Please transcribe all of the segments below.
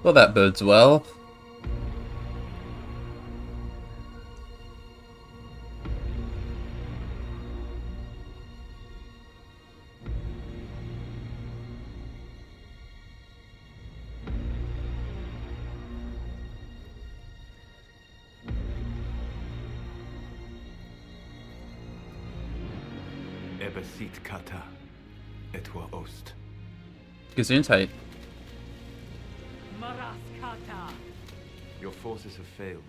Well, that bodes well. Ebesit kata, etwa ost. Gesundheit. Maraskata. Your forces have failed.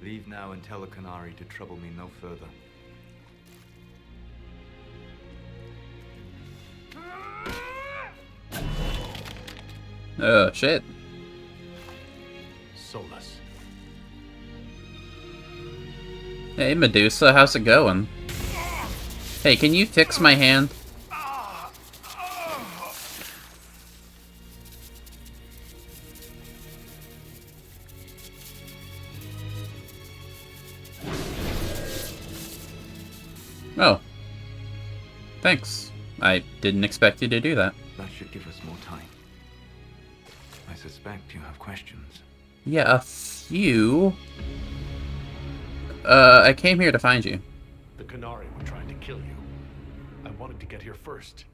Leave now and tell the Canary to trouble me no further. Oh, shit. Solus. Hey, Medusa, how's it going? Hey, can you fix my hand? Oh. Thanks. I didn't expect you to do that. That should give us more time. I suspect you have questions. Yeah, a few. I came here to find you. The Canary were trying to kill you. I wanted to get here first.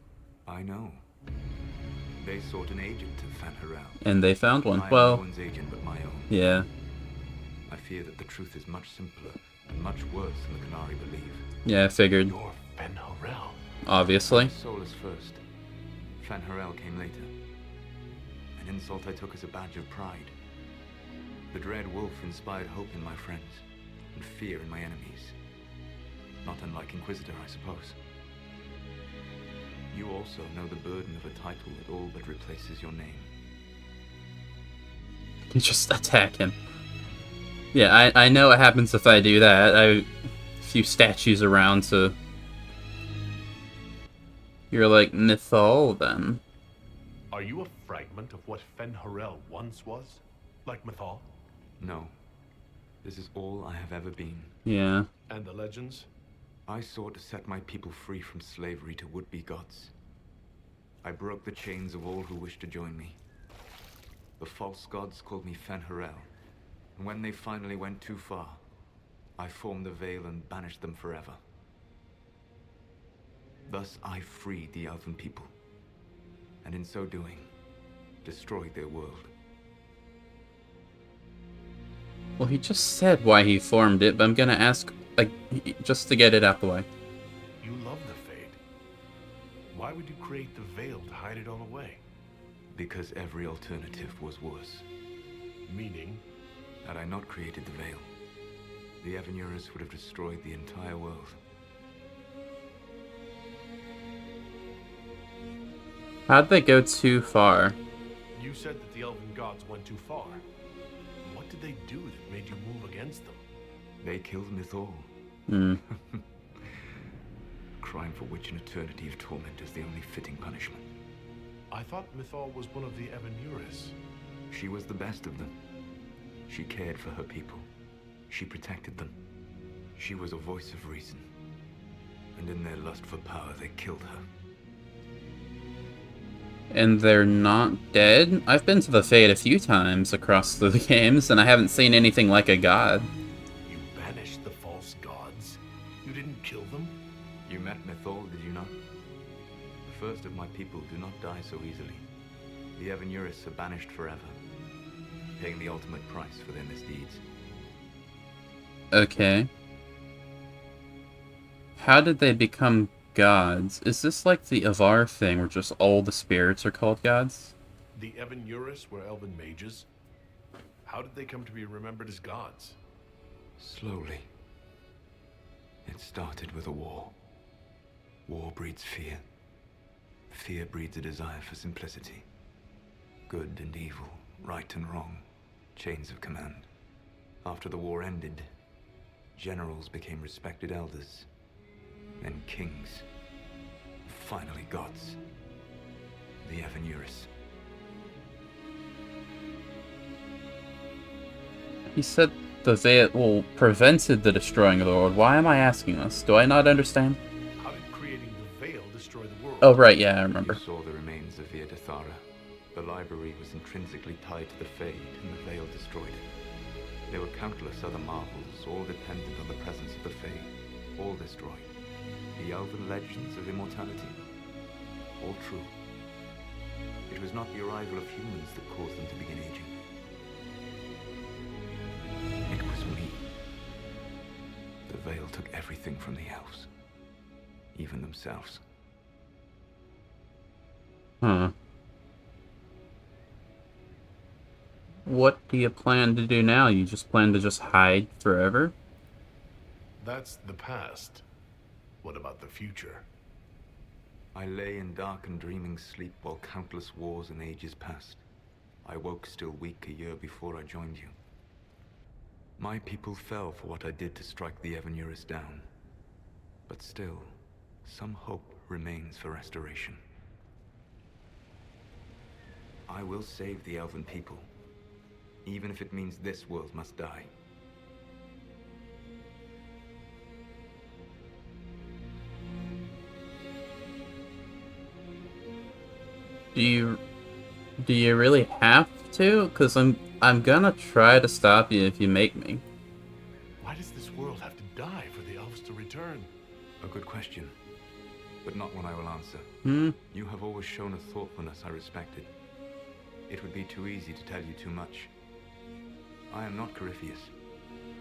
I know. They sought an agent to fan her out. And they found one. I am Well, no one's agent but my own. yeah. I fear that the truth is much simpler and much worse than the Canary believe. Yeah, I figured. You're Ben Harel. Obviously. Solus first. Fan Harel came later. An insult I took as a badge of pride. The dread wolf inspired hope in my friends, and fear in my enemies. Not unlike Inquisitor, I suppose. You also know the burden of a title that all but replaces your name. You just attack him. Yeah, I know what happens if I do that. A few statues around, so... You're like Mythol, then. Are you a fragment of what Fen Harel once was? Like Mythal? No. This is all I have ever been. Yeah. And the legends? I sought to set my people free from slavery to would-be gods. I broke the chains of all who wished to join me. The false gods called me Fen Harel, and when they finally went too far, I formed the Veil and banished them forever. Thus I freed the elven people, and in so doing, destroyed their world. Well, he just said why he formed it, but I'm gonna ask, like, just to get it out the way. You love the Fade. Why would you create the Veil to hide it all away? Because every alternative was worse. Meaning? Had I not created the Veil, the Evanurus would have destroyed the entire world. How'd they go too far? You said that the elven gods went too far. What did they do that made you move against them? They killed Mythal. Hmm. Crime for which an eternity of torment is the only fitting punishment. I thought Mythal was one of the Evanurus. She was the best of them. She cared for her people. She protected them. She was a voice of reason. And in their lust for power, they killed her. And they're not dead? I've been to the Fade a few times across the games, and I haven't seen anything like a god. You banished the false gods? You didn't kill them? You met Mythal, did you not? The first of my people do not die so easily. The Evanurus are banished forever, paying the ultimate price for their misdeeds. Okay. How did they become gods? Is this like the Avar thing where just all the spirits are called gods? The Evanurus were elven mages? How did they come to be remembered as gods? Slowly. It started with a war. War breeds fear. Fear breeds a desire for simplicity. Good and evil, right and wrong, chains of command. After the war ended, generals became respected elders, then kings, finally gods. The Evanurus. He said the Veil prevented the destroying of the world. Why am I asking this? Do I not understand? How did creating the Veil destroy the world? Oh, right, yeah, I remember. You saw the remains of Via de Thara. The library was intrinsically tied to the Fade, and the Veil destroyed it. There were countless other marvels, all dependent on the presence of the Fade, all destroyed. The elven legends of immortality, all true. It was not the arrival of humans that caused them to begin aging. It was me. The Veil took everything from the elves, even themselves. What do you plan to do now? You just plan to just hide forever? That's the past. What about the future? I lay in dark and dreaming sleep while countless wars and ages passed. I woke still weak a year before I joined you. My people fell for what I did to strike the Evanuris down. But still, some hope remains for restoration. I will save the elven people, even if it means this world must die. Do you really have to? Because I'm gonna try to stop you if you make me. Why does this world have to die for the elves to return? A good question, but not one I will answer. You have always shown a thoughtfulness I respected. It would be too easy to tell you too much. I am not Corypheus.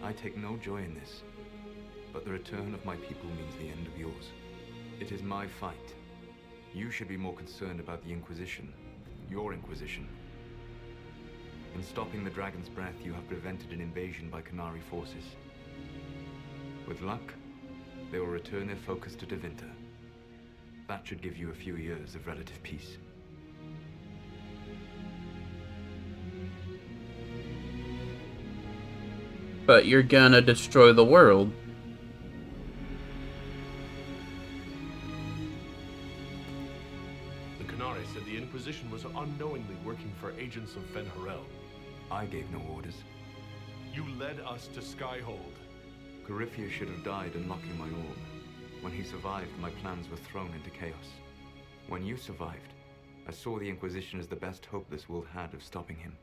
I take no joy in this. But the return of my people means the end of yours. It is my fight. You should be more concerned about the Inquisition. Your Inquisition. In stopping the Dragon's Breath, you have prevented an invasion by Qunari forces. With luck, they will return their focus to Tevinter. That should give you a few years of relative peace. But you're gonna destroy the world. The Qunari said the Inquisition was unknowingly working for agents of Fen-Harel. I gave no orders. You led us to Skyhold. Corypheus should have died unlocking my orb. When he survived, my plans were thrown into chaos. When you survived, I saw the Inquisition as the best hope this world had of stopping him.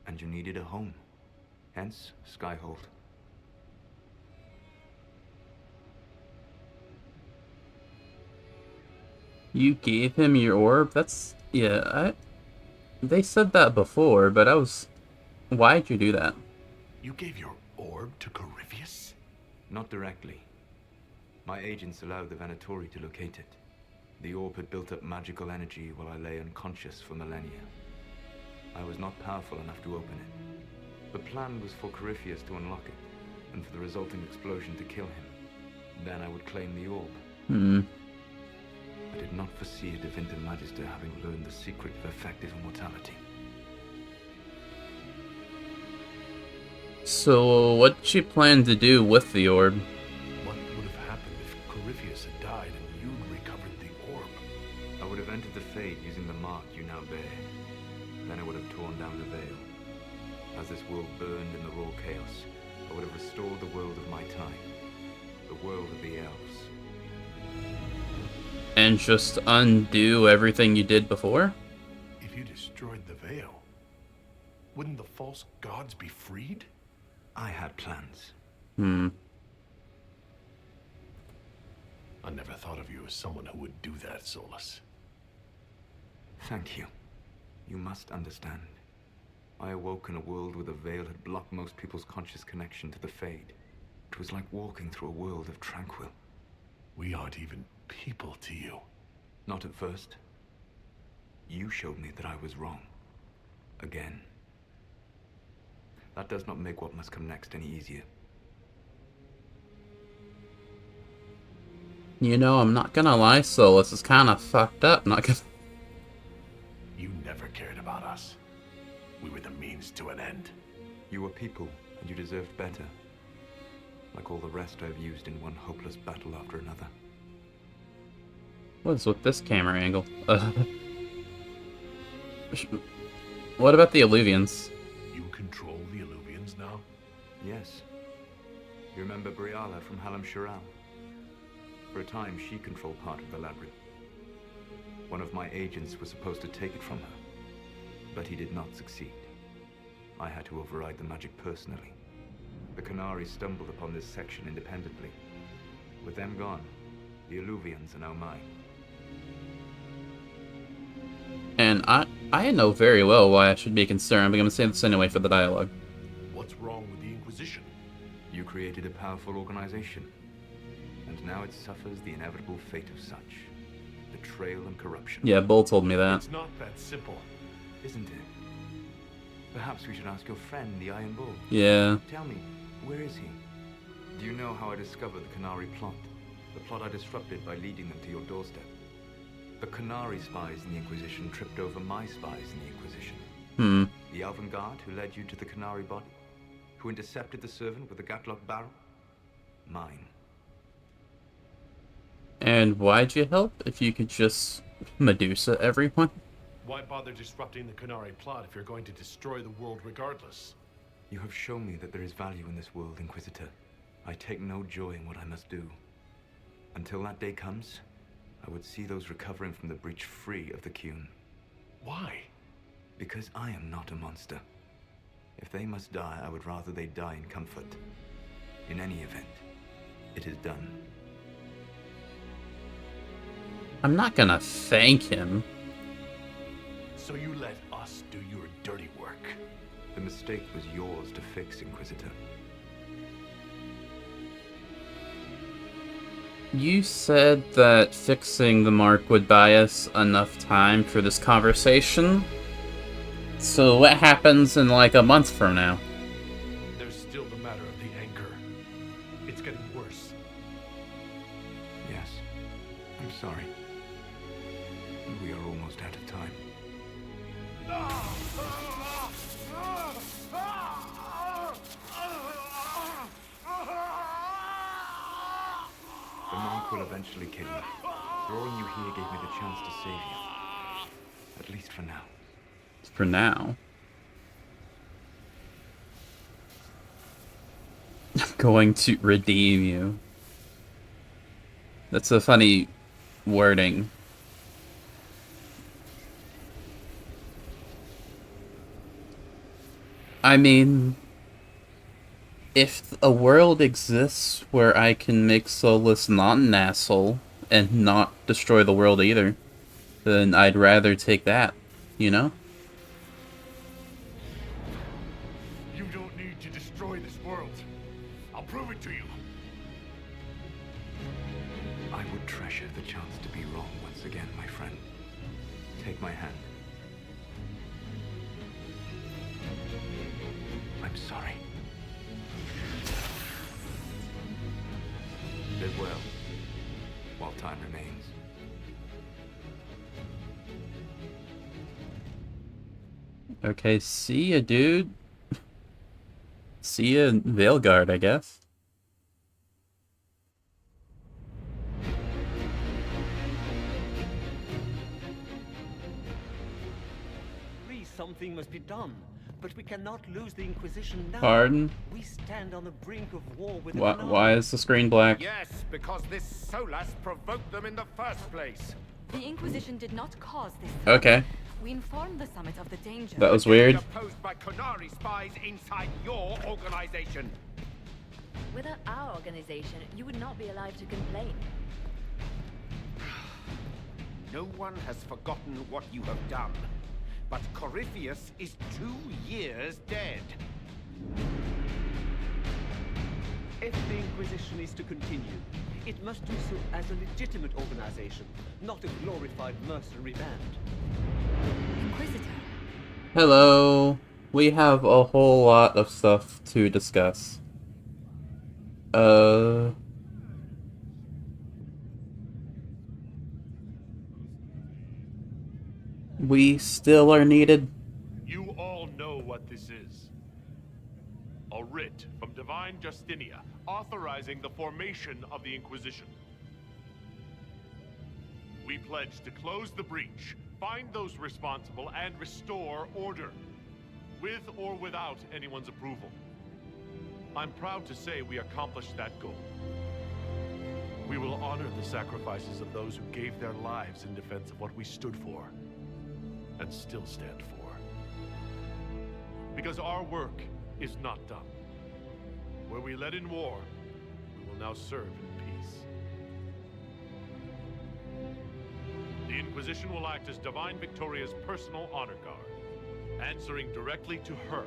And you needed a home. Hence, Skyhold. You gave him your orb? That's... yeah, they said that before, but I was... why'd you do that? You gave your orb to Corypheus? Not directly. My agents allowed the Venatori to locate it. The orb had built up magical energy while I lay unconscious for millennia. I was not powerful enough to open it. The plan was for Corypheus to unlock it, and for the resulting explosion to kill him. Then I would claim the orb. I did not foresee a Tevinter Magister having learned the secret of effective immortality. So, what you plan to do with the orb? What would have happened if Corypheus had died and you'd recovered the orb? I would have entered the Fade using the mark you now bear. Then I would have torn down the veil. As this world burned in the raw chaos, I would have restored the world of my time. The world of the elves. And just undo everything you did before? If you destroyed the veil, wouldn't the false gods be freed? I had plans. I never thought of you as someone who would do that, Solus. Thank you. You must understand. I awoke in a world where the veil had blocked most people's conscious connection to the Fade. It was like walking through a world of tranquil. We aren't even people to you. Not at first. You showed me that I was wrong. Again. That does not make what must come next any easier. You know, I'm not gonna lie, Solus is kinda fucked up, not gonna... You never cared about us. We were the means to an end. You were people, and you deserved better. Like all the rest I've used in one hopeless battle after another. What is with this camera angle? What about the Illuvians? You control the Illuvians now? Yes. You remember Briala from Halam Shiral? For a time, she controlled part of the labyrinth. One of my agents was supposed to take it from her. But he did not succeed. I had to override the magic personally. The Qunari stumbled upon this section independently. With them gone, the Illuvians are now mine. And I know very well why I should be concerned, but I'm gonna say this anyway for the dialogue. What's wrong with the Inquisition? You created a powerful organization, and now it suffers the inevitable fate of such. Betrayal and corruption. Yeah, Bull told me that. It's not that simple. Isn't it? Perhaps we should ask your friend, the Iron Bull. Yeah. Tell me, where is he? Do you know how I discovered the Qunari plot? The plot I disrupted by leading them to your doorstep. The Qunari spies in the Inquisition tripped over my spies in the Inquisition. The Elven Guard who led you to the Qunari body? Who intercepted the servant with the Gatlock barrel? Mine. And why'd you help if you could just Medusa everyone? Why bother disrupting the Qunari plot if you're going to destroy the world regardless? You have shown me that there is value in this world, Inquisitor. I take no joy in what I must do. Until that day comes, I would see those recovering from the breach free of the Qun. Why? Because I am not a monster. If they must die, I would rather they die in comfort. In any event, it is done. I'm not gonna thank him. So you let us do your dirty work. The mistake was yours to fix, Inquisitor. You said that fixing the mark would buy us enough time for this conversation. So what happens in like a month from now? There's still the matter of the anchor. It's getting worse. Yes, I'm sorry. We are almost out of time. The monk will eventually kill you. Drawing you here gave me the chance to save you. At least for now. For now. I'm going to redeem you. That's a funny wording. I mean, if a world exists where I can make Solus not an asshole and not destroy the world either, then I'd rather take that, you know? You don't need to destroy this world. I'll prove it to you. I would treasure the chance to be wrong once again, my friend. Take my hand. I'm sorry. Live well, while time remains. Okay, see ya, dude. See ya in Veilguard, I guess. Please, something must be done. But we cannot lose the Inquisition now. Pardon? We stand on the brink of war with the Why is the screen black? Yes, because this Solas provoked them in the first place. The Inquisition did not cause this. Okay. We informed the summit of the danger. That was weird. Opposed by Qunari spies inside your organization. Without our organization, you would not be alive to complain. No one has forgotten what you have done. But Corypheus is 2 years dead. If the Inquisition is to continue, it must do so as a legitimate organization, not a glorified mercenary band. Inquisitor. Hello. We have a whole lot of stuff to discuss. We still are needed. You all know what this is. A writ from Divine Justinia authorizing the formation of the Inquisition. We pledge to close the breach, find those responsible, and restore order, with or without anyone's approval. I'm proud to say we accomplished that goal. We will honor the sacrifices of those who gave their lives in defense of what we stood for, and still stand for. because our work is not done. Where we led in war, we will now serve in peace. The Inquisition will act as Divine Victoria's personal honor guard. Answering directly to her,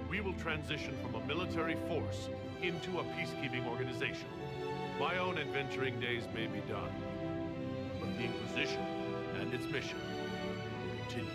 we will transition from a military force into a peacekeeping organization. My own adventuring days may be done, but the Inquisition and its mission will continue.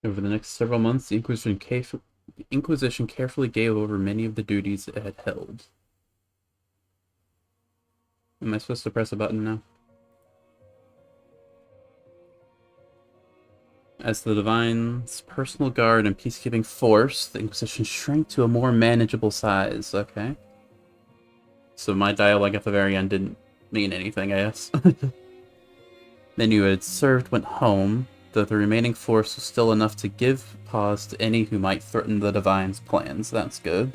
Over the next several months, the Inquisition carefully gave over many of the duties it had held. Am I supposed to press a button now? As the Divine's personal guard and peacekeeping force, the Inquisition shrank to a more manageable size. Okay. So my dialogue at the very end didn't mean anything, I guess. Many who had served went home, though the remaining force was still enough to give pause to any who might threaten the Divine's plans. That's good.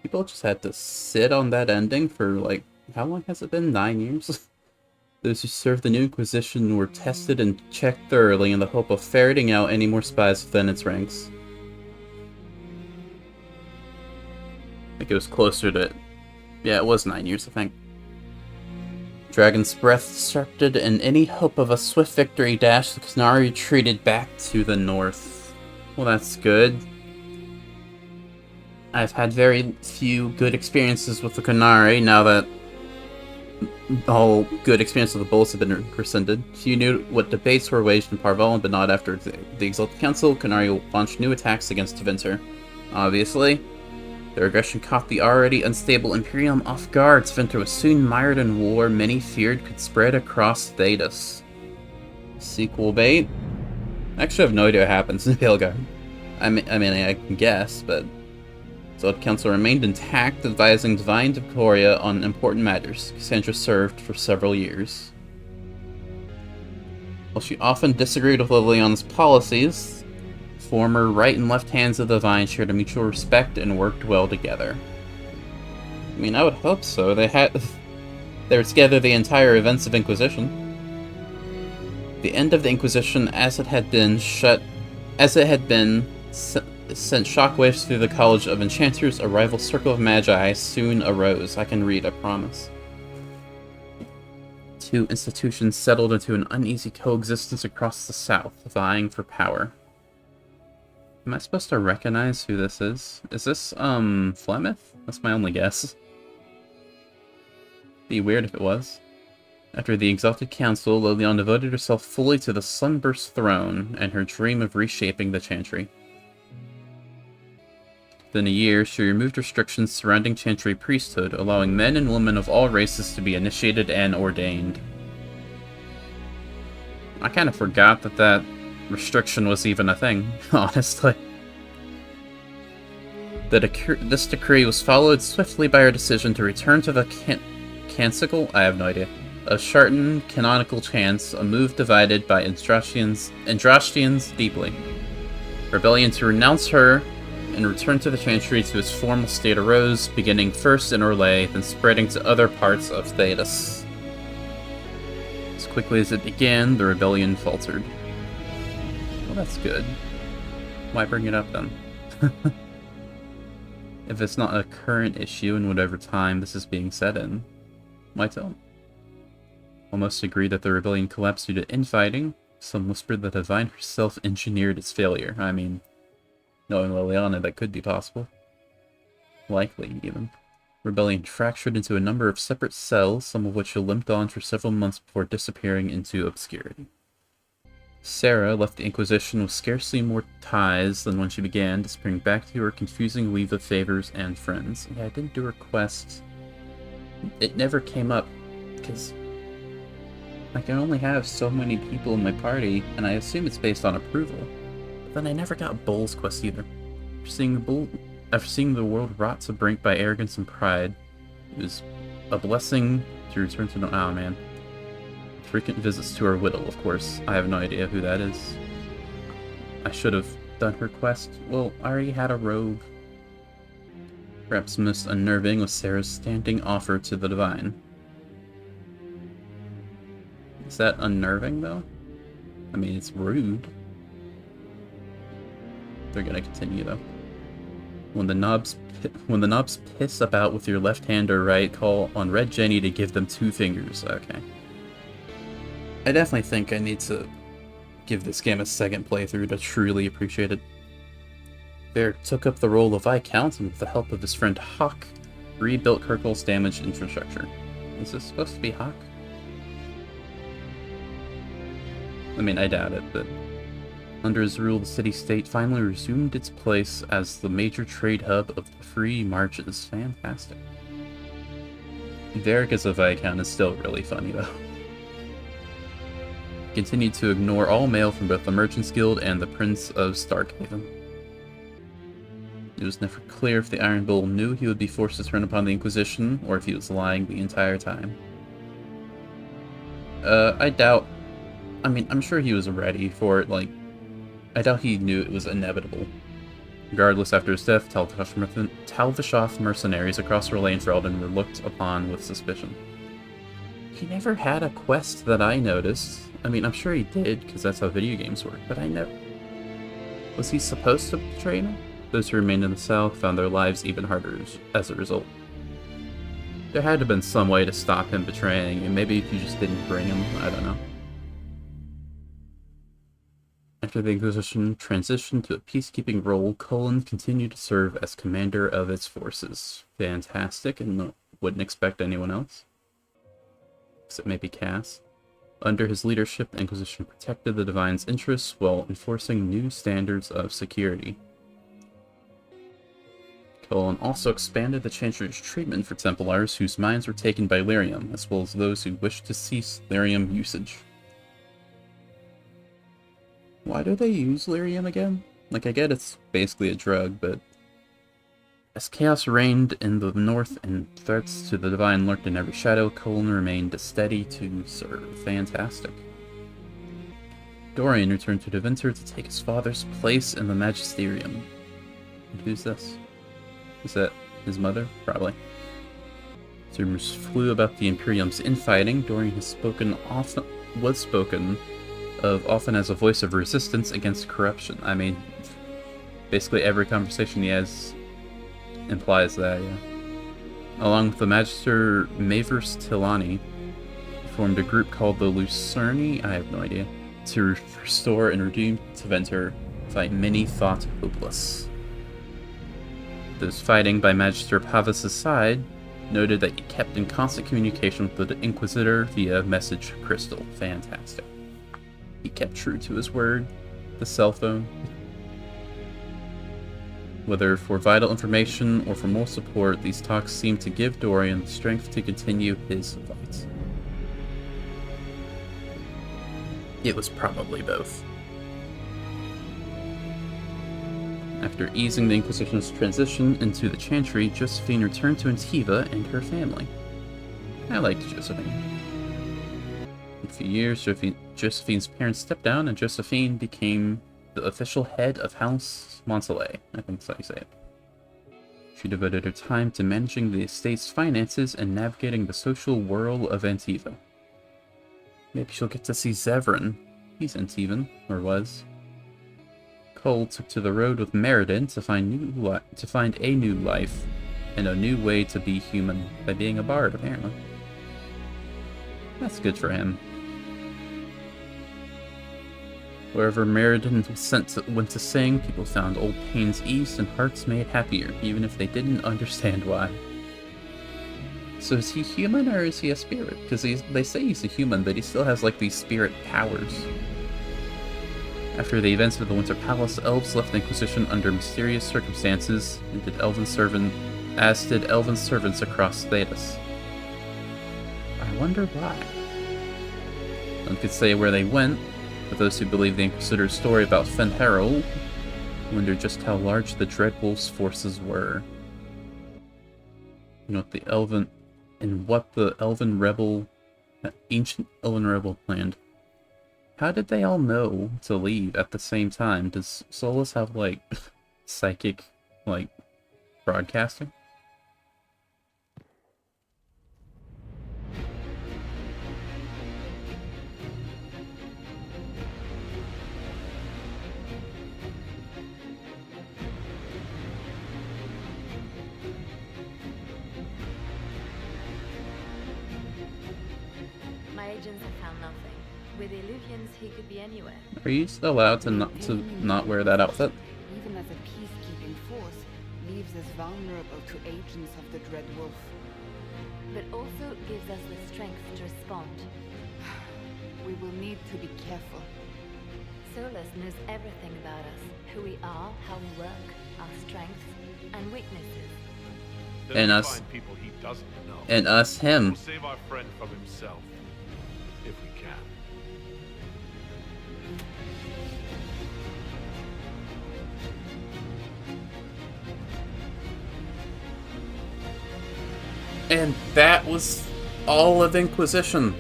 People just had to sit on that ending for, like, how long has it been? 9 years? Those who served the new Inquisition were tested and checked thoroughly in the hope of ferreting out any more spies within its ranks. I think it was closer to... Yeah, it was 9 years, I think. Dragon's breath disrupted, and any hope of a swift victory dashed, the Qunari retreated back to the north. Well, that's good. I've had very few good experiences with the Qunari now that all good experiences with the Bulls have been rescinded. Few knew what debates were waged in Parval, but not after the Exalted Council. Qunari launched new attacks against Tevinter. Obviously, their aggression caught the already unstable Imperium off guard. Tevinter was soon mired in war many feared could spread across Thedas. Sequel bait? I actually have no idea what happens in Pilgrim. I mean, I can guess, but the Exalted Council remained intact, advising Divine Victoria on important matters. Cassandra served for several years. While she often disagreed with Liliana's policies, former right and left hands of the Divine shared a mutual respect and worked well together. I mean, I would hope so. They were together the entire events of Inquisition. The end of the Inquisition, as it had been, sent shockwaves through the College of Enchanters. A rival circle of magi soon arose. I can read, I promise. Two institutions settled into an uneasy coexistence across the south, vying for power. Am I supposed to recognize who this is? Is this, Flemeth? That's my only guess. Be weird if it was. After the Exalted Council, Liliana devoted herself fully to the Sunburst throne and her dream of reshaping the Chantry. Within a year, she removed restrictions surrounding Chantry priesthood, allowing men and women of all races to be initiated and ordained. I kind of forgot that restriction was even a thing, honestly. This decree was followed swiftly by her decision to return to the Cancicle? I have no idea. A Shartan canonical chance, a move divided by Andrastians deeply. Rebellion to renounce her and return to the Chantry to its formal state arose, beginning first in Orlais, then spreading to other parts of Thedas. As quickly as it began, the rebellion faltered. that's good. Why bring it up then? If it's not a current issue in whatever time this is being set in, why tell? Almost agreed that the rebellion collapsed due to infighting. Some whispered that the Divine herself engineered its failure. I mean, knowing Liliana, that could be possible. Likely, even. Rebellion fractured into a number of separate cells, some of which limped on for several months before disappearing into obscurity. Sarah left the Inquisition with scarcely more ties than when she began, disappearing back to her confusing weave of favors and friends. Yeah, I didn't do her quest. It never came up, because I can only have so many people in my party, and I assume it's based on approval. But then I never got Bull's quest either. After seeing the world rot to brink by arrogance and pride, it was a blessing to return to oh man. Frequent visits to her widow, of course. I have no idea who that is. I should have done her quest. Well, I already had a robe. Perhaps most unnerving was Sarah's standing offer to the Divine. Is that unnerving, though? I mean, it's rude. They're gonna continue, though. When the knobs piss about with your left hand or right, call on Red Jenny to give them 2 fingers. Okay. I definitely think I need to give this game a second playthrough to truly appreciate it. Bear took up the role of Viscount and with the help of his friend Hawk, rebuilt Kirkle's damaged infrastructure. Is this supposed to be Hawk? I mean, I doubt it, but under his rule, the city-state finally resumed its place as the major trade hub of the free marches. Fantastic. Varric as a Viscount is still really funny, though. Continued to ignore all mail from both the Merchants Guild and the Prince of Starkhaven. It was never clear if the Iron Bull knew he would be forced to turn upon the Inquisition, or if he was lying the entire time. I doubt... I mean, I'm sure he was ready for it, like... I doubt he knew it was inevitable. Regardless, after his death, Talvishoth mercenaries across Orlanefelden were looked upon with suspicion. He never had a quest that I noticed. I mean, I'm sure he did, because that's how video games work, but I never... Was he supposed to betray him? Those who remained in the South found their lives even harder as a result. There had to have been some way to stop him betraying, and maybe if you just didn't bring him, I don't know. After the Inquisition transitioned to a peacekeeping role, Cullen continued to serve as commander of its forces. Fantastic, and wouldn't expect anyone else. Except maybe Cass. Under his leadership, the Inquisition protected the Divine's interests while enforcing new standards of security. Cullen also expanded the Chantry's treatment for Templars whose minds were taken by lyrium, as well as those who wished to cease lyrium usage. Why do they use lyrium again? Like, I get it's basically a drug, but... As chaos reigned in the north and threats to the Divine lurked in every shadow, Cullen remained steady to serve. Fantastic. Dorian returned to Deventer to take his father's place in the Magisterium. And who's this? Is that his mother? Probably. Rumors flew about the Imperium's infighting. Dorian was spoken of often as a voice of resistance against corruption. I mean, basically every conversation he has implies that, yeah. Along with the Magister Mavers Tilani, he formed a group called the Lucerni, I have no idea, to restore and redeem Deventer, fight many thought hopeless. Those fighting by Magister Pavas' side noted that he kept in constant communication with the Inquisitor via message crystal. Fantastic. He kept true to his word. The cell phone. Whether for vital information or for moral support, these talks seemed to give Dorian the strength to continue his fight. It was probably both. After easing the Inquisition's transition into the Chantry, Josephine returned to Antiva and her family. I liked Josephine. In a few years, Josephine's parents stepped down and Josephine became the official head of House Montalais. I think that's how you say it. She devoted her time to managing the estate's finances and navigating the social whirl of Antiva. Maybe she'll get to see Zevran. He's Antivan, or was. Cole took to the road with Meriden to find a new life and a new way to be human by being a bard, apparently. That's good for him. Wherever Meriden went to sing, people found old pains eased and hearts made happier, even if they didn't understand why. So is he human or is he a spirit? Because they say he's a human, but he still has like these spirit powers. After the events of the Winter Palace, elves left the Inquisition under mysterious circumstances, as did elven servants across Thedas. I wonder why. None could say where they went, but those who believe the Inquisitor's story about Fenharrow wonder just how large the Dreadwolf's forces were. You know, what the ancient elven rebel planned. How did they all know to leave at the same time? Does Solus have, like, psychic, like, broadcasting? My agents have found nothing. With the Illuvians, he could be anywhere. Are you still allowed to not wear that outfit? Even as a peacekeeping force, leaves us vulnerable to agents of the Dread Wolf. But also gives us the strength to respond. We will need to be careful. Solus knows everything about us. Who we are, how we work, our strengths and weaknesses. And us. Find people he doesn't know. And us him. We'll save our friend from himself. If we can. And that was all of Inquisition.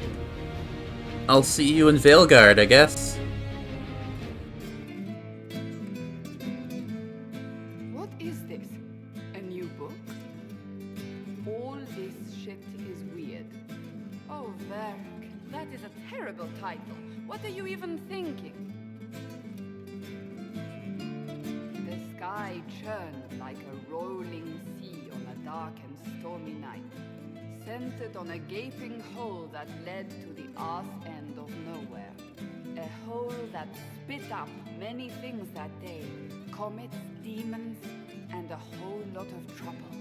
I'll see you in Veilguard, I guess. What is this? A new book? All this shit is weird. Oh, Verk, that is a terrible title. What are you even thinking? The sky churned like a rolling sea on a dark and stormy night, centered on a gaping hole that led to the arse end of nowhere. A hole that spit up many things that day. Comets, demons, and a whole lot of trouble.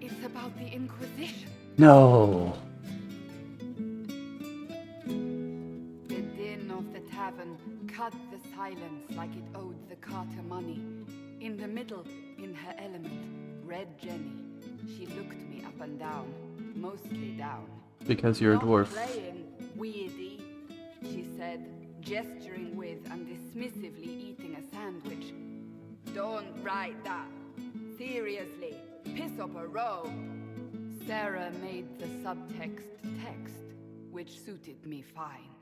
It's about the Inquisition. No. The din of the tavern cut the silence like it owed the carter money. In the middle, in her element, Red Jenny. She looked me up and down, mostly down. Because you're a dwarf. Not playing, weirdy, she said, gesturing with and dismissively eating a sandwich. Don't write that. Seriously, piss up a row. Sarah made the subtext text, which suited me fine.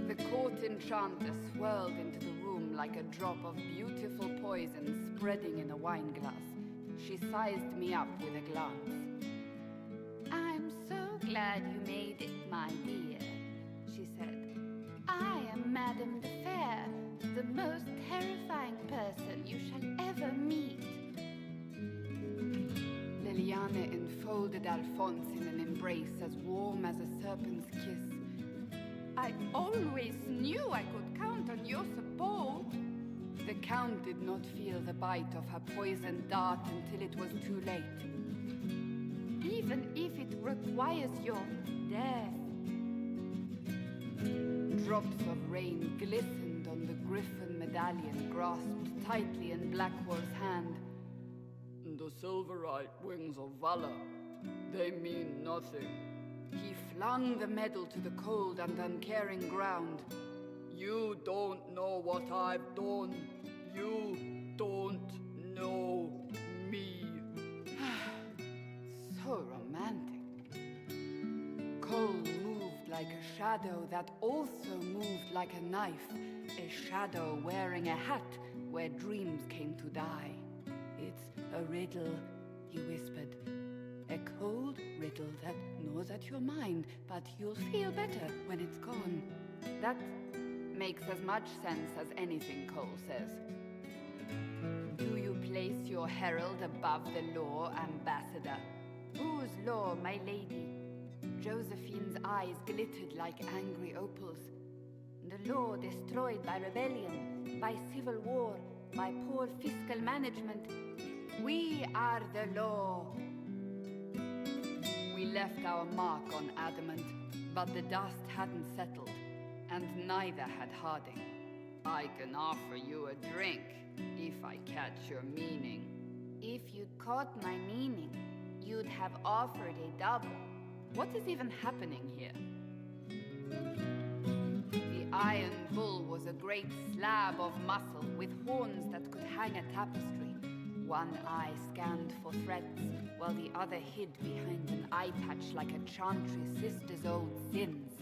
The court enchanter swirled into the room like a drop of beautiful poison spreading in a wine glass. She sized me up with a glance. I'm so glad you made it, my dear, she said. I am Madame de Fair, the most terrifying person you shall ever meet. Liliane enfolded Alphonse in an embrace as warm as a serpent's kiss. I always knew I could count on your support. The Count did not feel the bite of her poisoned dart until it was too late. Even if it requires your death. Drops of rain glistened on the griffin medallion grasped tightly in Blackwell's hand. The silverite wings of valor, they mean nothing. He flung the medal to the cold and uncaring ground. You don't know what I've done. You don't know me. So romantic. Cole moved like a shadow that also moved like a knife. A shadow wearing a hat where dreams came to die. It's a riddle, he whispered. A cold riddle that gnaws at your mind, but you'll feel better when it's gone. That makes as much sense as anything Cole says. Do you place your herald above the law, Ambassador? Whose law, my lady? Josephine's eyes glittered like angry opals. The law destroyed by rebellion, by civil war, by poor fiscal management. We are the law. We left our mark on Adamant, but the dust hadn't settled, and neither had Harding. I can offer you a drink, if I catch your meaning. If you'd caught my meaning, you'd have offered a double. What is even happening here? The Iron Bull was a great slab of muscle with horns that could hang a tapestry. One eye scanned for threats, while the other hid behind an eye patch like a chantry sister's old sins.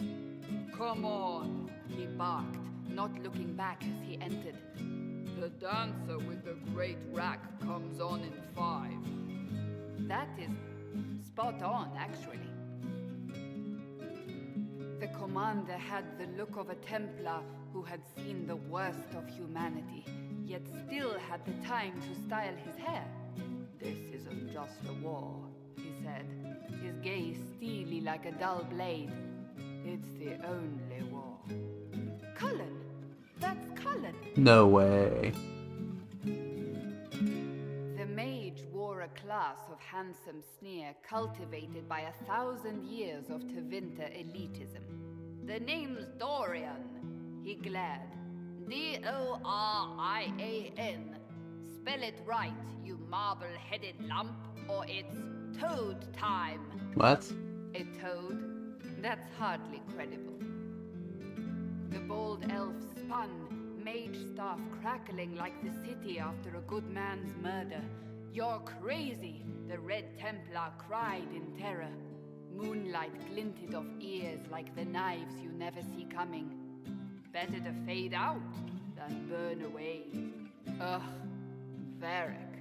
Come on, he barked, not looking back as he entered. The dancer with the great rack comes on in 5. That is spot on, actually. The commander had the look of a Templar who had seen the worst of humanity, yet still had the time to style his hair. This isn't just a war, he said, his gaze steely like a dull blade. It's the only war. Cullen! That's Cullen! No way. The mage wore a class of handsome sneer cultivated by 1,000 years of Tevinter elitism. The name's Dorian, he glared. Dorian. Spell it right, you marble-headed lump, or it's toad time. What? A toad? That's hardly credible. The bold elf spun, mage staff crackling like the city after a good man's murder. You're crazy, the Red Templar cried in terror. Moonlight glinted off ears like the knives you never see coming. Better to fade out than burn away. Ugh, Varric.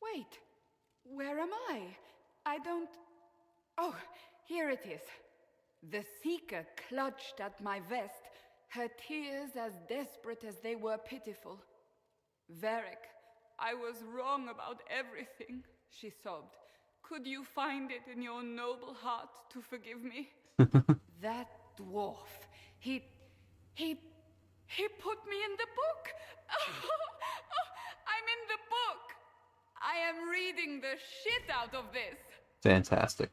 Wait, where am I? I don't... Oh, here it is. The Seeker clutched at my vest, her tears as desperate as they were pitiful. Varric, I was wrong about everything, she sobbed. Could you find it in your noble heart to forgive me? That dwarf, he put me in the book. I'm in the book. I am reading the shit out of this. Fantastic.